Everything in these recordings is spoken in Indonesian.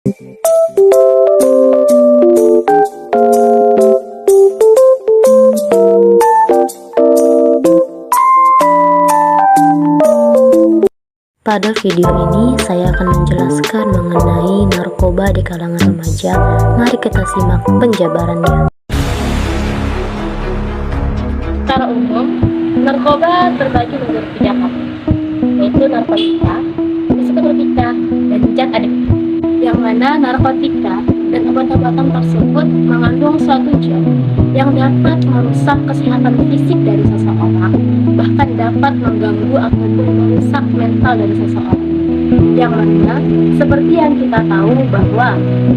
Pada video ini saya akan menjelaskan mengenai narkoba di kalangan remaja. Mari kita simak penjabarannya. Secara umum, narkoba terbagi menjadi 3 kategori, yaitu narkotika, psikotropika, dan zat adiktif. Yang mana narkotika dan obat-obatan tersebut mengandung suatu zat yang dapat merusak kesehatan fisik dari seseorang, bahkan dapat mengganggu ataupun merusak mental dari seseorang. Yang mana seperti yang kita tahu bahwa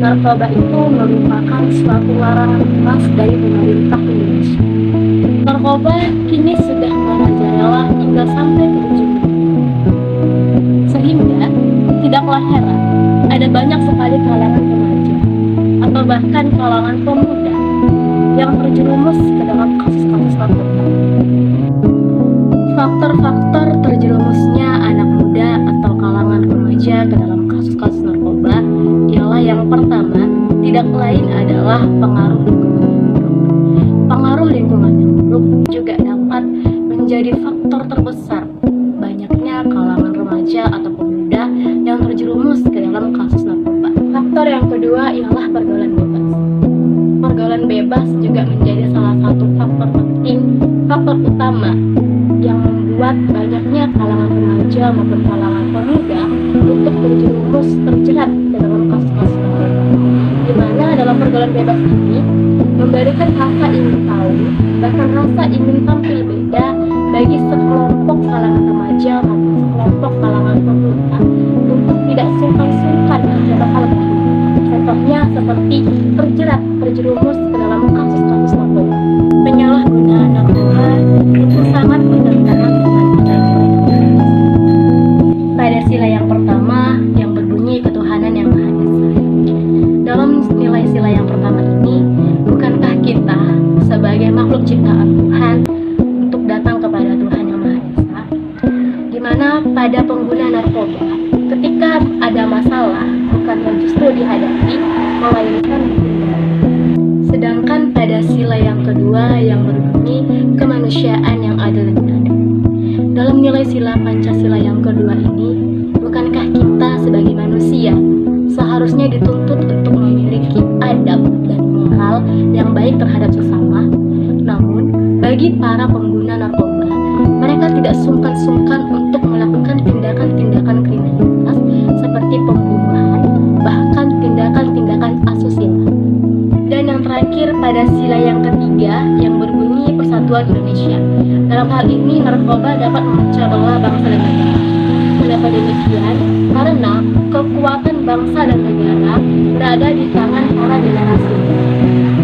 narkoba itu merupakan suatu larangan keras dari pemerintah Indonesia. Narkoba kini sudah merajalela hingga sampai ke ujung dunia. Sehingga tidaklah heran ada banyak sekali kalangan remaja atau bahkan kalangan pemuda yang terjerumus ke dalam kasus-kasus narkoba. Faktor-faktor terjerumusnya anak muda atau kalangan remaja ke dalam kasus-kasus narkoba ialah yang pertama, tidak lain adalah pengaruh lingkungan yang buruk. Pengaruh lingkungan yang buruk juga dapat menjadi faktor terbesar banyaknya kalangan remaja atau pemuda yang terjerumus ke dalam kasus narkoba. Faktor yang kedua ialah pergaulan bebas. Pergaulan bebas juga menjadi salah satu faktor penting, faktor utama yang membuat banyaknya kalangan remaja maupun kalangan pemuda untuk terjerat ke dalam kasus-kasus narkoba. Di mana dalam pergaulan bebas ini memberikan rasa ingin tahu, bahkan rasa ingin tampil beda bagi sekelompok kalangan remaja maupun sekelompok kalangan pemuda untuk tidak sungkan-sungkan mencoba hal baru. Contohnya seperti terjerumus ke dalam kasus-kasus narkoba. Penyalahgunaan narkoba itu sangat bertentangan dengan nilai-nilai demokratis. Pada sila yang pertama yang berbunyi ketuhanan yang Maha Esa. Dalam nilai sila yang pertama ini, bukankah kita sebagai makhluk ciptaan Tuhan untuk datang kepada Tuhan yang Maha Esa, di mana pada pengguna narkoba ketika ada masalah bukanlah justru dihadapi, melainkan dihindari. Sedangkan pada sila yang kedua yang berbunyi kemanusiaan yang adil dan beradab. Dalam nilai sila Pancasila yang kedua ini, bukankah kita sebagai manusia seharusnya dituntut untuk memiliki adab dan moral yang baik terhadap sesama? Namun, bagi para pengguna narkoba, mereka tidak sungkan-sungkan untuk melakukan tindakan-tindakan kriminalitas seperti pembunuhan, bahkan tindakan-tindakan asusila. Dan yang terakhir pada sila yang ketiga yang berbunyi Persatuan Indonesia. Dalam hal ini narkoba dapat memecah belah bangsa dan negara. Kenapa demikian? Karena kekuatan bangsa dan negara berada di tangan para generasi muda.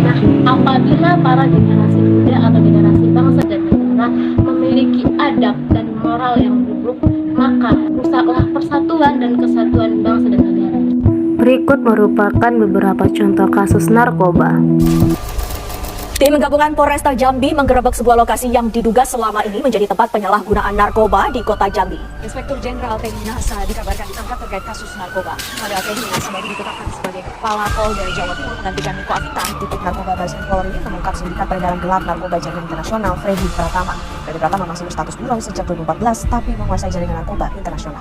Nah, apabila para generasi muda atau generasi bangsa dan negara memiliki adab dan moral yang buruk, maka rusaklah persatuan dan kesatuan bangsa dan negara. Berikut merupakan beberapa contoh kasus narkoba. Tim gabungan Polresta Jambi menggerebek sebuah lokasi yang diduga selama ini menjadi tempat penyalahgunaan narkoba di kota Jambi. Inspektur Jenderal TNI Nasa dikabarkan ditangkap terkait kasus narkoba. Pada TNI Nasa baru ditetapkan sebagai Kepala Polda Jawa Timur menggantikan Niko Afita. Titik narkoba Baris Polri mengungkap sindikat peredaran gelap narkoba jaringan internasional Freddy Pratama. Freddy Pratama masih berstatus buron sejak 2014 tapi menguasai jaringan narkoba internasional.